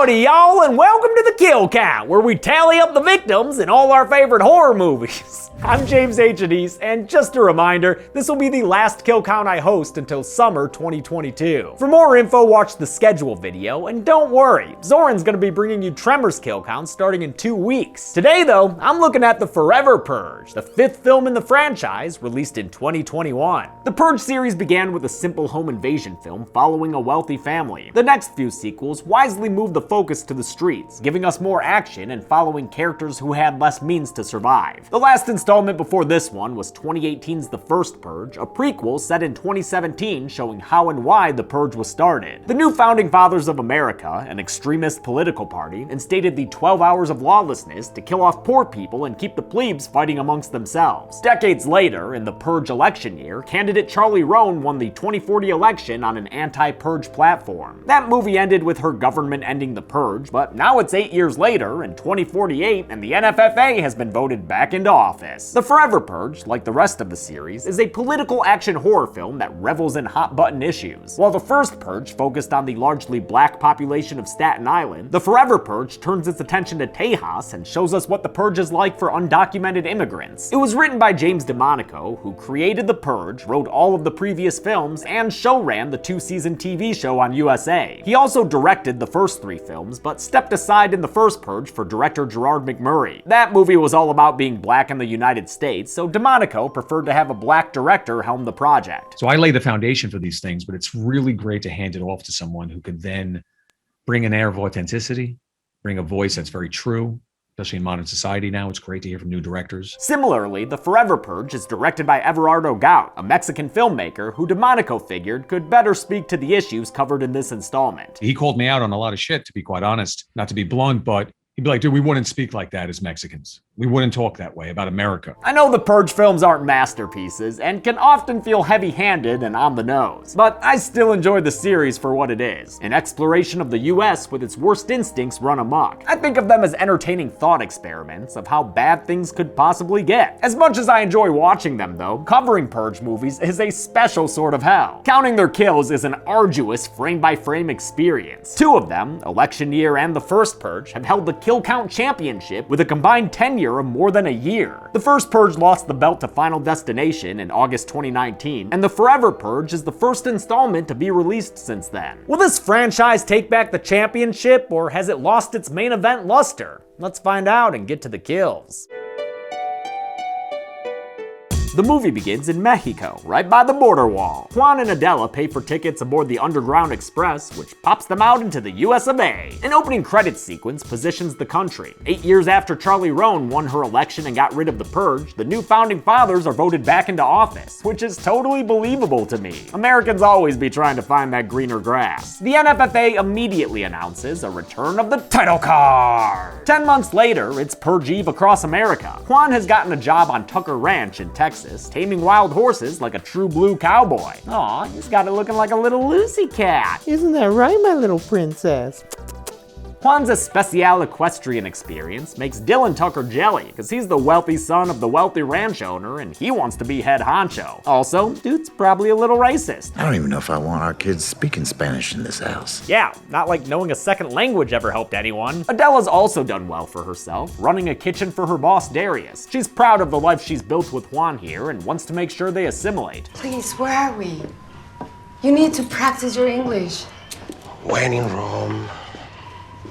Howdy, y'all, and welcome to the Kill Count, where we tally up the victims in all our favorite horror movies. I'm James H. Anise, and just a reminder, this will be the last Kill Count I host until summer 2022. For more info, watch the schedule video, and don't worry, Zoran's gonna be bringing you Tremors Kill Count starting in 2 weeks. Today, though, I'm looking at the Forever Purge, the 5th film in the franchise, released in 2021. The Purge series began with a simple home invasion film following a wealthy family. The next few sequels wisely moved the focus to the streets, giving us more action and following characters who had less means to survive. The last installment before this one was 2018's The First Purge, a prequel set in 2017 showing how and why the Purge was started. The new Founding Fathers of America, an extremist political party, instated the 12 hours of lawlessness to kill off poor people and keep the plebes fighting amongst themselves. Decades later, in the Purge election year, candidate Charlie Roan won the 2040 election on an anti-Purge platform. That movie ended with her government ending the Purge, but now it's 8 years later, in 2048, and the NFFA has been voted back into office. The Forever Purge, like the rest of the series, is a political action horror film that revels in hot-button issues. While the first Purge focused on the largely black population of Staten Island, the Forever Purge turns its attention to Tejas and shows us what the Purge is like for undocumented immigrants. It was written by James DeMonico, who created The Purge, wrote all of the previous films, and show-ran the 2-season TV show on USA. He also directed the first 3 films, but stepped aside in the first Purge for director Gerard McMurray. That movie was all about being black in the United States, so DeMonico preferred to have a black director helm the project. So I lay the foundation for these things, but it's really great to hand it off to someone who could then bring an air of authenticity, bring a voice that's very true. Especially in modern society now, it's great to hear from new directors. Similarly, The Forever Purge is directed by Everardo Gout, a Mexican filmmaker who DeMonico figured could better speak to the issues covered in this installment. He called me out on a lot of shit, to be quite honest. Not to be blunt, but he'd be like, dude, we wouldn't speak like that as Mexicans. We wouldn't talk that way about America. I know the Purge films aren't masterpieces and can often feel heavy-handed and on the nose, but I still enjoy the series for what it is, an exploration of the US with its worst instincts run amok. I think of them as entertaining thought experiments of how bad things could possibly get. As much as I enjoy watching them though, covering Purge movies is a special sort of hell. Counting their kills is an arduous frame-by-frame experience. 2 of them, Election Year and The First Purge, have held the Kill Count Championship with a combined tenure of more than a year. The First Purge lost the belt to Final Destination in August 2019, and The Forever Purge is the first installment to be released since then. Will this franchise take back the championship, or has it lost its main event luster? Let's find out and get to the kills. The movie begins in Mexico, right by the border wall. Juan and Adela pay for tickets aboard the Underground Express, which pops them out into the US of A. An opening credits sequence positions the country. 8 years after Charlie Roan won her election and got rid of the Purge, the new Founding Fathers are voted back into office, which is totally believable to me. Americans always be trying to find that greener grass. The NFFA immediately announces a return of the title card. 10 months later, it's Purge Eve across America. Juan has gotten a job on Tucker Ranch in Texas, taming wild horses like a true blue cowboy. Aw, he's got it looking like a little Lucy cat. Isn't that right, my little princess? Juan's especial equestrian experience makes Dylan Tucker jelly, because he's the wealthy son of the wealthy ranch owner and he wants to be head honcho. Also, dude's probably a little racist. I don't even know if I want our kids speaking Spanish in this house. Yeah, not like knowing a second language ever helped anyone. Adela's also done well for herself, running a kitchen for her boss Darius. She's proud of the life she's built with Juan here and wants to make sure they assimilate. Please, where are we? You need to practice your English. When in Rome.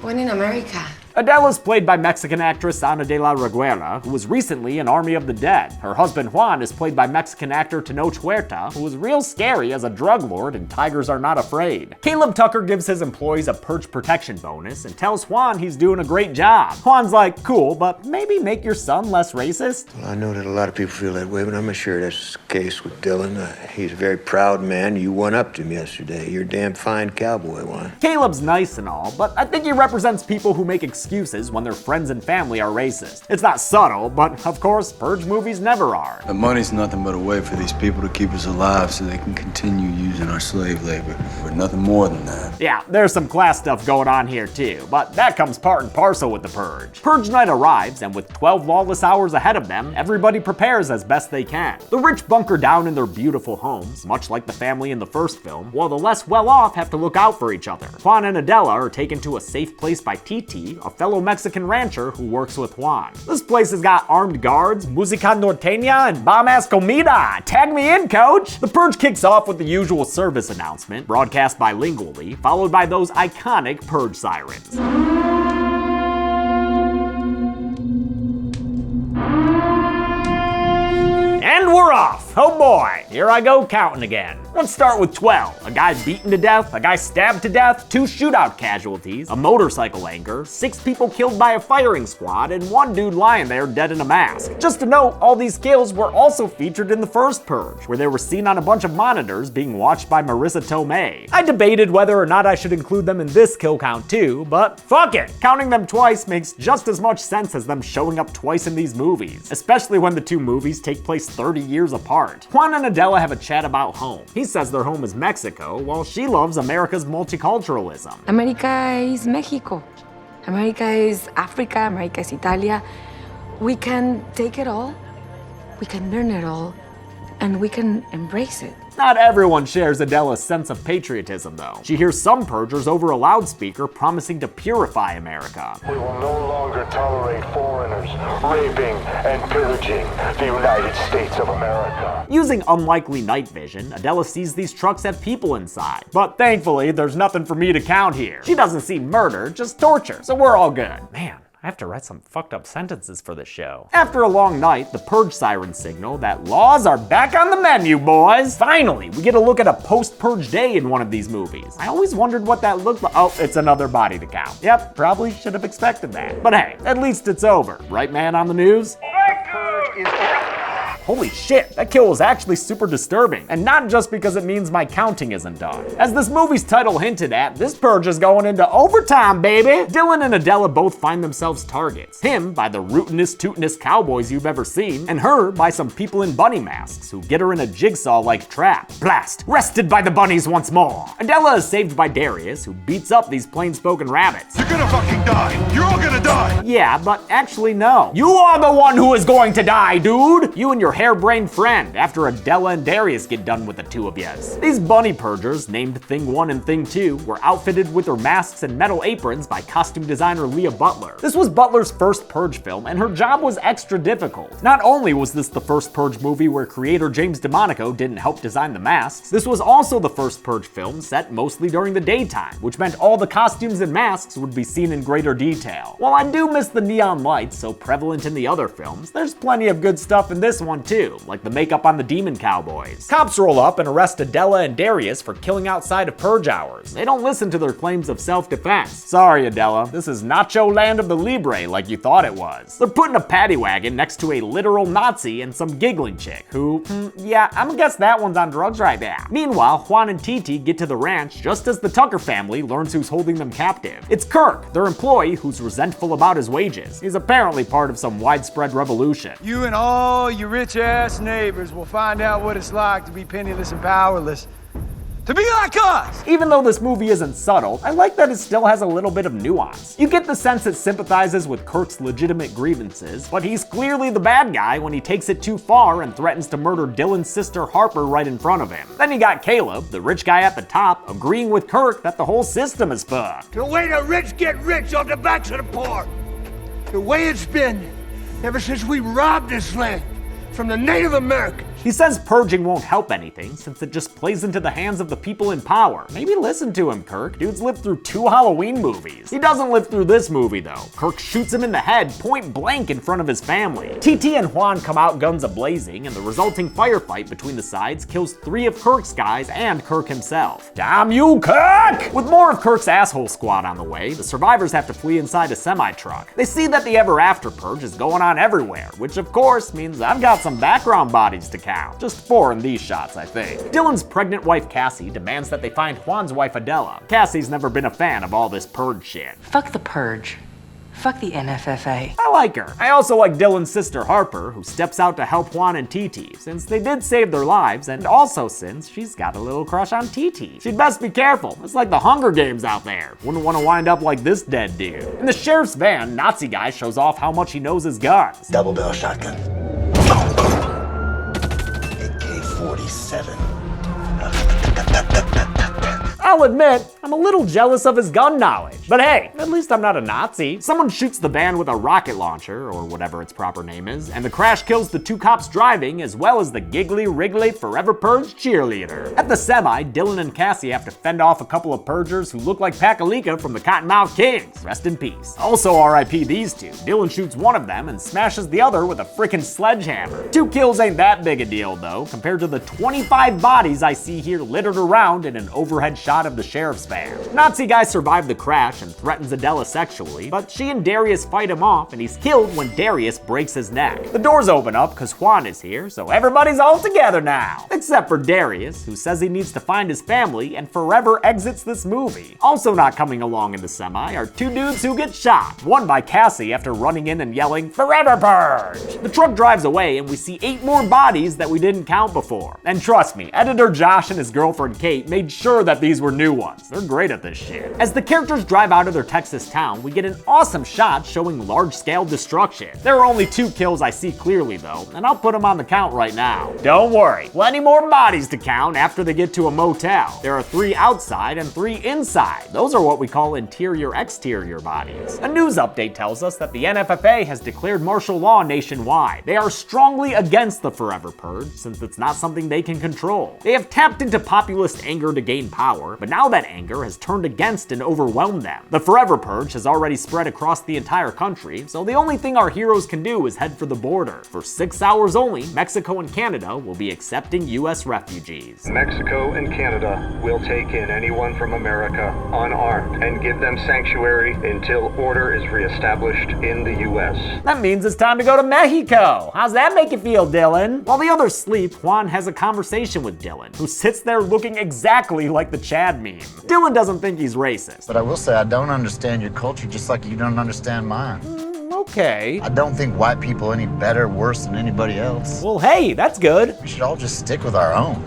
When in America. Adela's played by Mexican actress Ana de la Reguera, who was recently in Army of the Dead. Her husband Juan is played by Mexican actor Tenoch Huerta, who was real scary as a drug lord in Tigers Are Not Afraid. Caleb Tucker gives his employees a Purge protection bonus and tells Juan he's doing a great job. Juan's like, cool, but maybe make your son less racist? Well, I know that a lot of people feel that way, but I'm not sure that's the case with Dylan. He's a very proud man. You went up to him yesterday. You're a damn fine cowboy, Juan. Caleb's nice and all, but I think he represents people who make excuses excuses when their friends and family are racist. It's not subtle, but of course, Purge movies never are. The money's nothing but a way for these people to keep us alive so they can continue using our slave labor. We're nothing more than that. Yeah, there's some class stuff going on here too, but that comes part and parcel with the Purge. Purge night arrives, and with 12 lawless hours ahead of them, everybody prepares as best they can. The rich bunker down in their beautiful homes, much like the family in the first film, while the less well-off have to look out for each other. Juan and Adela are taken to a safe place by Titi, a fellow Mexican rancher who works with Juan. This place has got armed guards, música norteña, and bomb-ass comida. Tag me in, coach! The Purge kicks off with the usual service announcement, broadcast bilingually, followed by those iconic Purge sirens. And we're off! Oh boy, here I go counting again. Let's start with 12. A guy beaten to death, a guy stabbed to death, 2 shootout casualties, a motorcycle anchor, 6 people killed by a firing squad, and 1 dude lying there dead in a mask. Just to note, all these kills were also featured in the first Purge, where they were seen on a bunch of monitors being watched by Marissa Tomei. I debated whether or not I should include them in this kill count too, but fuck it! Counting them twice makes just as much sense as them showing up twice in these movies, especially when the 2 movies take place 30 years apart. Juan and Adela have a chat about home. He says their home is Mexico, while she loves America's multiculturalism. America is Mexico. America is Africa. America is Italia. We can take it all. We can learn it all. And we can embrace it. Not everyone shares Adela's sense of patriotism, though. She hears some purgers over a loudspeaker promising to purify America. We will no longer tolerate foreigners raping and pillaging the United States of America. Using unlikely night vision, Adela sees these trucks have people inside. But thankfully, there's nothing for me to count here. She doesn't see murder, just torture, so we're all good. Man, I have to write some fucked up sentences for this show. After a long night, the Purge sirens signal that laws are back on the menu, boys! Finally, we get a look at a post-Purge day in one of these movies. I always wondered what that looked like. Oh, it's another body to count. Yep, probably should have expected that. But hey, at least it's over. Right, man, on the news? Holy shit, that kill was actually super disturbing, and not just because it means my counting isn't done. As this movie's title hinted at, this Purge is going into overtime, baby! Dylan and Adela both find themselves targets. Him by the rootinest, tootinest cowboys you've ever seen, and her by some people in bunny masks who get her in a jigsaw-like trap. Blast! Wrested by the bunnies once more! Adela is saved by Darius, who beats up these plain-spoken rabbits. You're gonna fucking die! You're all gonna die! Yeah, but actually no. You are the one who is going to die, dude! You and your harebrained friend, after Adela and Darius get done with the 2 of yous. These bunny purgers, named Thing 1 and Thing 2, were outfitted with their masks and metal aprons by costume designer Leah Butler. This was Butler's first Purge film, and her job was extra difficult. Not only was this the first Purge movie where creator James DeMonaco didn't help design the masks, this was also the first Purge film set mostly during the daytime, which meant all the costumes and masks would be seen in greater detail. While I do miss the neon lights so prevalent in the other films, there's plenty of good stuff in this one too, like the makeup on the demon cowboys. Cops roll up and arrest Adela and Darius for killing outside of Purge hours. They don't listen to their claims of self-defense. Sorry, Adela, this is Nacho Land of the Libre like you thought it was. They're putting a paddy wagon next to a literal Nazi and some giggling chick who, yeah, I'm gonna guess that one's on drugs right now. Meanwhile, Juan and Titi get to the ranch just as the Tucker family learns who's holding them captive. It's Kirk, their employee, who's resentful about his wages. He's apparently part of some widespread revolution. You and all your rich-ass neighbors will find out what it's like to be penniless and powerless. To be like us! Even though this movie isn't subtle, I like that it still has a little bit of nuance. You get the sense it sympathizes with Kirk's legitimate grievances, but he's clearly the bad guy when he takes it too far and threatens to murder Dylan's sister Harper right in front of him. Then you got Caleb, the rich guy at the top, agreeing with Kirk that the whole system is fucked. The way the rich get rich off the backs of the poor. The way it's been ever since we robbed this land from the Native Americans. He says purging won't help anything since it just plays into the hands of the people in power. Maybe listen to him, Kirk. Dude's lived through 2 Halloween movies. He doesn't live through this movie though. Kirk shoots him in the head point blank in front of his family. TT and Juan come out guns a-blazing, and the resulting firefight between the sides kills 3 of Kirk's guys and Kirk himself. Damn you, Kirk! With more of Kirk's asshole squad on the way, the survivors have to flee inside a semi-truck. They see that the Ever After Purge is going on everywhere, which of course means I've got some background bodies to count. Just 4 in these shots, I think. Dylan's pregnant wife Cassie demands that they find Juan's wife Adela. Cassie's never been a fan of all this Purge shit. Fuck the Purge. Fuck the NFFA. I like her. I also like Dylan's sister Harper, who steps out to help Juan and Titi, since they did save their lives, and also since she's got a little crush on Titi. She'd best be careful. It's like the Hunger Games out there. Wouldn't want to wind up like this dead dude. In the sheriff's van, Nazi guy shows off how much he knows his guns. Double barrel shotgun. AK-47. I'll admit, I'm a little jealous of his gun knowledge. But hey, at least I'm not a Nazi. Someone shoots the van with a rocket launcher, or whatever its proper name is, and the crash kills the two cops driving, as well as the giggly wriggly Forever Purge cheerleader. At the semi, Dylan and Cassie have to fend off a couple of purgers who look like Pakalika from the Cottonmouth Kings. Rest in peace. Also RIP these two. Dylan shoots one of them and smashes the other with a frickin' sledgehammer. 2 kills ain't that big a deal though, compared to the 25 bodies I see here littered around in an overhead shot of the sheriff's van. Nazi guy survived the crash and threatens Adela sexually, but she and Darius fight him off and he's killed when Darius breaks his neck. The doors open up because Juan is here, so everybody's all together now. Except for Darius, who says he needs to find his family and forever exits this movie. Also not coming along in the semi are 2 dudes who get shot. One by Cassie after running in and yelling, "Forever Purge!" The truck drives away and we see 8 more bodies that we didn't count before. And trust me, editor Josh and his girlfriend Kate made sure that these were new ones. They're great at this shit. As the characters drive out of their Texas town, we get an awesome shot showing large-scale destruction. There are only 2 kills I see clearly though, and I'll put them on the count right now. Don't worry, plenty more bodies to count after they get to a motel. There are 3 outside and 3 inside. Those are what we call interior-exterior bodies. A news update tells us that the NFFA has declared martial law nationwide. They are strongly against the Forever Purge, since it's not something they can control. They have tapped into populist anger to gain power, but now that anger has turned against and overwhelmed them. The Forever Purge has already spread across the entire country, so the only thing our heroes can do is head for the border. For 6 hours only, Mexico and Canada will be accepting US refugees. Mexico and Canada will take in anyone from America unarmed and give them sanctuary until order is reestablished in the US. That means it's time to go to Mexico. How's that make you feel, Dylan? While the others sleep, Juan has a conversation with Dylan, who sits there looking exactly like the Chad meme. Dylan doesn't think he's racist. But I will say I don't understand your culture just like you don't understand mine. Okay. I don't think white people are any better or worse than anybody else. Well, hey, that's good. We should all just stick with our own.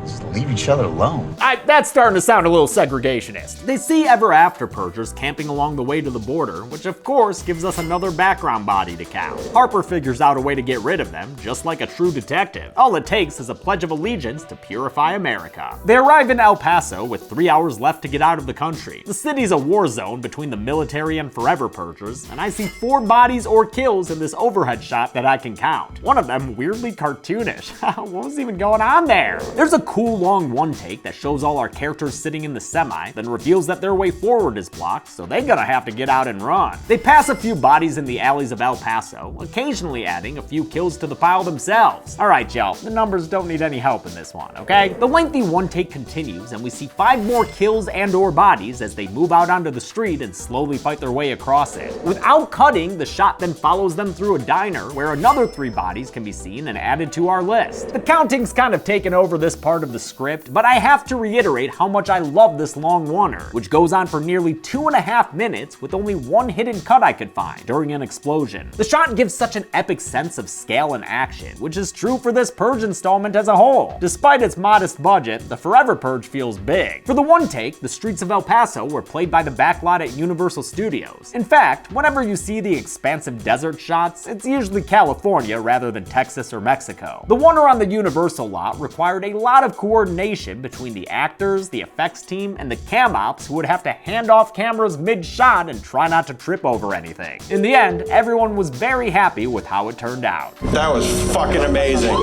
Just leave each other alone. That's starting to sound a little segregationist. They see Ever After Purgers camping along the way to the border, which of course gives us another background body to count. Harper figures out a way to get rid of them, just like a true detective. All it takes is a pledge of allegiance to purify America. They arrive in El Paso with 3 hours left to get out of the country. The city's a war zone between the military and Forever Purgers, and I see 4 bodies or kills in this overhead shot that I can count. One of them weirdly cartoonish. What was even going on there? There's a cool long one take that shows all our characters sitting in the semi, then reveals that their way forward is blocked, so they're gonna have to get out and run. They pass a few bodies in the alleys of El Paso, occasionally adding a few kills to the pile themselves. Alright y'all, the numbers don't need any help in this one, okay? The lengthy one take continues, and we see 5 more kills and or bodies as they move out onto the street and slowly fight their way across it. Without cutting, the shot then follows them through a diner where another 3 bodies can be seen and added to our list. The counting's kind of taken over this part of the script, but I have to reiterate how much I love this long oneer, which goes on for nearly 2.5 minutes with only 1 hidden cut I could find during an explosion. The shot gives such an epic sense of scale and action, which is true for this Purge installment as a whole. Despite its modest budget, the Forever Purge feels big. For the one take, the streets of El Paso were played by the backlot at Universal Studios. In fact, whenever you see the expansive desert shots, it's usually California rather than Texas or Mexico. The oneer on the Universal lot required a lot of coordination between the actors, the effects team, and the cam ops who would have to hand off cameras mid-shot and try not to trip over anything. In the end, everyone was very happy with how it turned out. That was fucking amazing.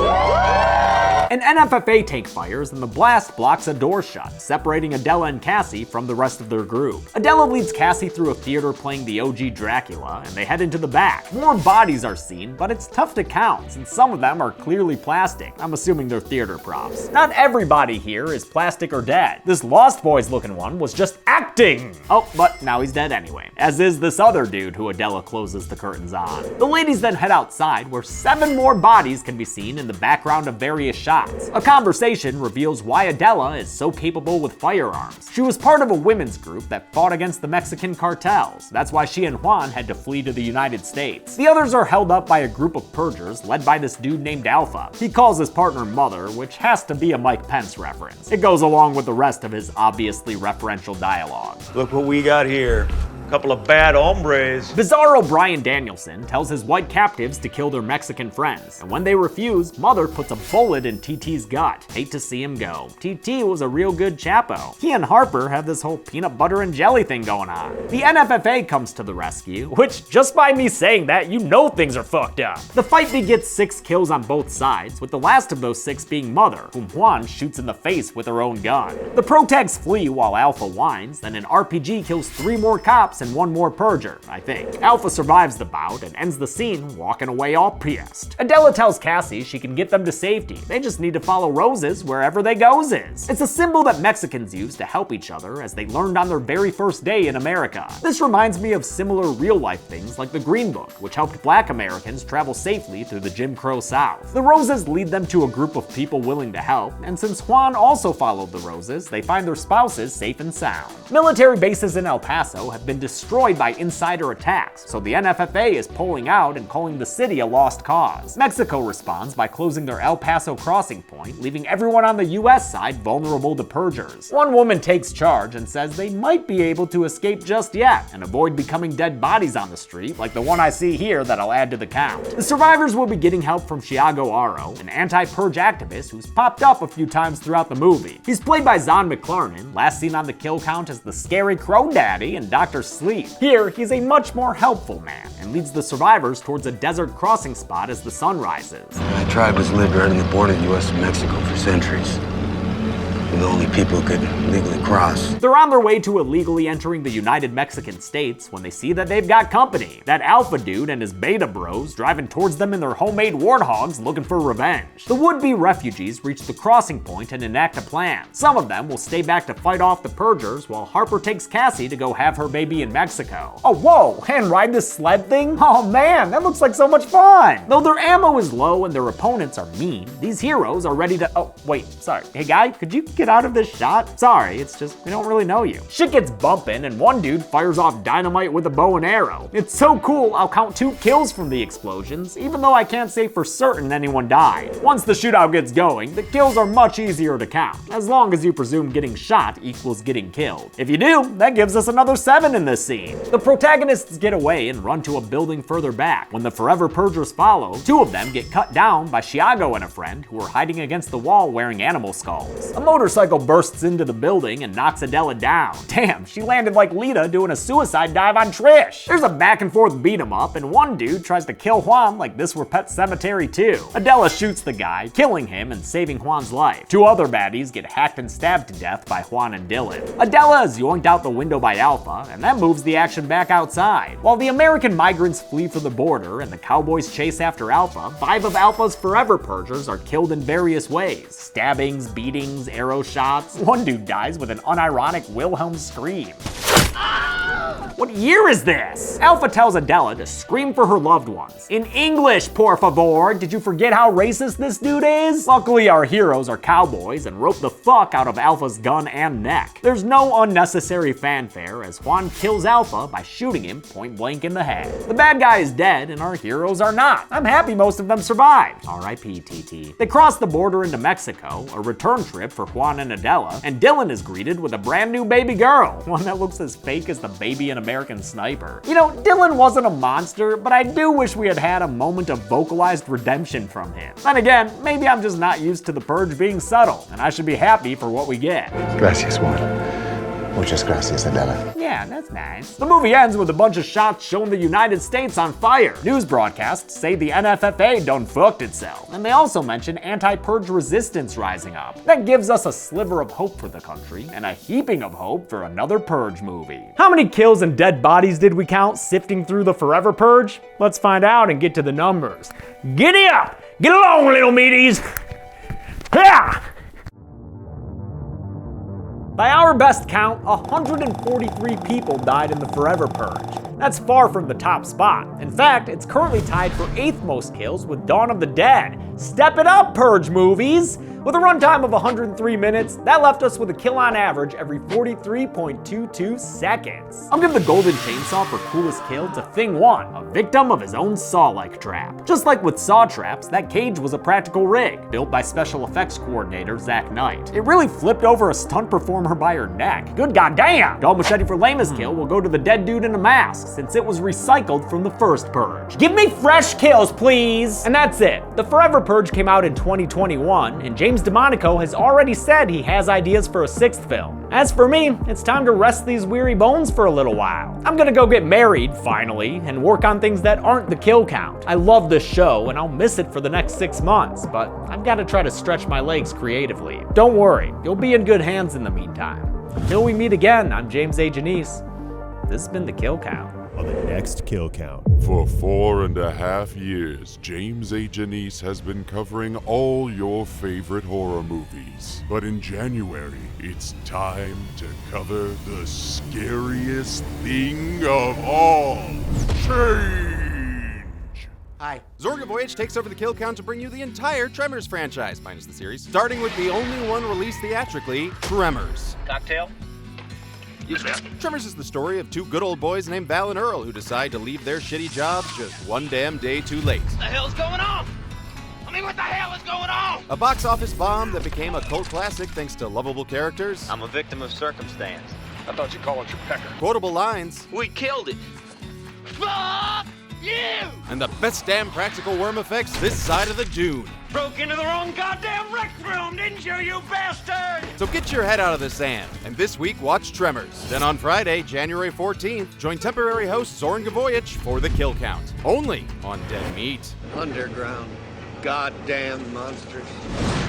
An NFFA tank fires and the blast blocks a door shut, separating Adela and Cassie from the rest of their group. Adela leads Cassie through a theater playing the OG Dracula, and they head into the back. More bodies are seen, but it's tough to count since some of them are clearly plastic. I'm assuming they're theater props. Not everybody here is plastic or dead. This Lost Boys looking one was just acting. Oh, but now he's dead anyway, as is this other dude who Adela closes the curtains on. The ladies then head outside where 7 more bodies can be seen in the background of various shots. A conversation reveals why Adela is so capable with firearms. She was part of a women's group that fought against the Mexican cartels. That's why she and Juan had to flee to the United States. The others are held up by a group of purgers led by this dude named Alpha. He calls his partner Mother, which has to be a Mike Pence reference. It goes along with the rest of his obviously referential dialogue. Look what we got here. Couple of bad hombres. Bizarro Bryan Danielson tells his white captives to kill their Mexican friends, and when they refuse, Mother puts a bullet in TT's gut. Hate to see him go. TT was a real good chapo. He and Harper have this whole peanut butter and jelly thing going on. The NFFA comes to the rescue, which just by me saying that, you know things are fucked up. The fight begets 6 kills on both sides, with the last of those 6 being Mother, whom Juan shoots in the face with her own gun. The protags flee while Alpha whines, then an RPG kills 3 more cops and 1 more purger, I think. Alpha survives the bout and ends the scene walking away all pissed. Adela tells Cassie she can get them to safety. They just need to follow Roses wherever they goes. It's a symbol that Mexicans use to help each other as they learned on their very first day in America. This reminds me of similar real-life things like the Green Book, which helped Black Americans travel safely through the Jim Crow South. The Roses lead them to a group of people willing to help, and since Juan also followed the Roses, they find their spouses safe and sound. Military bases in El Paso have been destroyed by insider attacks, so the NFFA is pulling out and calling the city a lost cause. Mexico responds by closing their El Paso crossing point, leaving everyone on the US side vulnerable to purgers. One woman takes charge and says they might be able to escape just yet and avoid becoming dead bodies on the street like the one I see here that I'll add to the count. The survivors will be getting help from Thiago Aro, an anti-purge activist who's popped up a few times throughout the movie. He's played by Zahn McClarnon, last seen on the kill count as the scary Crow Daddy and Dr. Sleep. Here, he's a much more helpful man and leads the survivors towards a desert crossing spot as the sun rises. My tribe has lived right on the border of the U.S. and Mexico for centuries. We're the only people who could legally cross. They're on their way to illegally entering the United Mexican States when they see that they've got company. That Alpha dude and his beta bros driving towards them in their homemade warthogs looking for revenge. The would-be refugees reach the crossing point and enact a plan. Some of them will stay back to fight off the purgers while Harper takes Cassie to go have her baby in Mexico. Oh, whoa, and ride this sled thing? Oh man, that looks like so much fun! Though their ammo is low and their opponents are mean, these heroes are ready to— oh, wait, sorry. Hey guy, could you get out of this shot? Sorry, it's just, we don't really know you. Shit gets bumping and one dude fires off dynamite with a bow and arrow. It's so cool, I'll count 2 kills from the explosions, even though I can't say for certain anyone died. Once the shootout gets going, the kills are much easier to count, as long as you presume getting shot equals getting killed. If you do, that gives us another 7 in this scene. The protagonists get away and run to a building further back. When the Forever Purgers follow, 2 of them get cut down by Thiago and a friend who are hiding against the wall wearing animal skulls. A motorcycle bursts into the building and knocks Adela down. Damn, she landed like Lita doing a suicide dive on Trish. There's a back and forth beat 'em up and one dude tries to kill Juan like this were Pet Sematary 2. Adela shoots the guy, killing him and saving Juan's life. 2 other baddies get hacked and stabbed to death by Juan and Dylan. Adela is yoinked out the window by Alpha, and that moves the action back outside. While the American migrants flee for the border and the cowboys chase after Alpha, 5 of Alpha's Forever Purgers are killed in various ways. Stabbings, beatings, arrow shots. One dude dies with an unironic Wilhelm scream. What year is this? Alpha tells Adela to scream for her loved ones. In English, por favor. Did you forget how racist this dude is? Luckily, our heroes are cowboys and rope the fuck out of Alpha's gun and neck. There's no unnecessary fanfare as Juan kills Alpha by shooting him point blank in the head. The bad guy is dead and our heroes are not. I'm happy most of them survived. R.I.P. TT. They cross the border into Mexico, a return trip for Juan and Adela, and Dylan is greeted with a brand new baby girl, one that looks as fake as the baby in American Sniper. You know, Dylan wasn't a monster, but I do wish we had had a moment of vocalized redemption from him. Then again, maybe I'm just not used to the Purge being subtle, and I should be happy for what we get. Gracias, Juan. Muchas gracias, Adela. Yeah, that's nice. The movie ends with a bunch of shots showing the United States on fire. News broadcasts say the NFFA done fucked itself, and they also mention anti-purge resistance rising up. That gives us a sliver of hope for the country, and a heaping of hope for another Purge movie. How many kills and dead bodies did we count sifting through the Forever Purge? Let's find out and get to the numbers. Giddy up! Get along, little meaties! Yeah! By our best count, 143 people died in the Forever Purge. That's far from the top spot. In fact, it's currently tied for 8th most kills with Dawn of the Dead. Step it up, Purge movies! With a runtime of 103 minutes, that left us with a kill on average every 43.22 seconds. I'll give the Golden Chainsaw for coolest kill to Thing 1, a victim of his own saw-like trap. Just like with saw traps, that cage was a practical rig, built by special effects coordinator Zack Knight. It really flipped over a stunt performer by her neck. Good goddamn! Dull Machete for lamest kill will go to the dead dude in a mask, since it was recycled from the first Purge. Give me fresh kills, please! And that's it. The Forever Purge came out in 2021, and James DeMonico has already said he has ideas for a 6th film. As for me, it's time to rest these weary bones for a little while. I'm gonna go get married, finally, and work on things that aren't the kill count. I love this show, and I'll miss it for the next 6 months, but I've gotta try to stretch my legs creatively. Don't worry, you'll be in good hands in the meantime. Until we meet again, I'm James A. Janice. This has been The Kill Count. On the next Kill Count. For 4.5 years, James A. Janice has been covering all your favorite horror movies. But in January, it's time to cover the scariest thing of all. Change! Hi. Zoran Gvojic takes over The Kill Count to bring you the entire Tremors franchise, minus the series, starting with the only one released theatrically, Tremors. Cocktail? Tremors is the story of two good old boys named Val and Earl who decide to leave their shitty jobs just one damn day too late. What the hell's going on? I mean, what the hell is going on? A box office bomb that became a cult classic thanks to lovable characters. I'm a victim of circumstance. I thought you called it your pecker. Quotable lines. We killed it. Fuck you! And the best damn practical worm effects this side of the Dune. Broke into the wrong goddamn rec room, didn't you, you bastard? So get your head out of the sand, and this week watch Tremors. Then on Friday, January 14th, join temporary host Zoran Gvojic for The Kill Count. Only on Dead Meat. Underground goddamn monsters.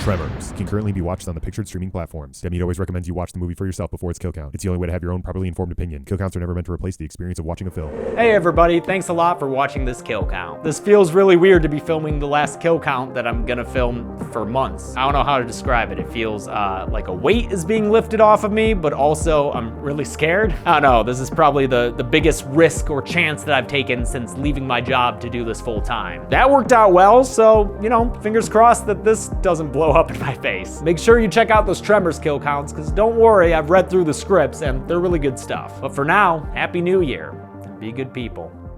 Tremors can currently be watched on the pictured streaming platforms. Dead Meat always recommends you watch the movie for yourself before its kill count. It's the only way to have your own properly informed opinion. Kill counts are never meant to replace the experience of watching a film. Hey everybody, thanks a lot for watching this kill count. This feels really weird to be filming the last kill count that I'm gonna film for months. I don't know how to describe it. It feels like a weight is being lifted off of me, but also I'm really scared. I don't know, this is probably the biggest risk or chance that I've taken since leaving my job to do this full time. That worked out well, so, you know, fingers crossed that this doesn't blow up in my face. Make sure you check out those Tremors kill counts, because don't worry, I've read through the scripts and they're really good stuff. But for now, Happy New Year, and be good people.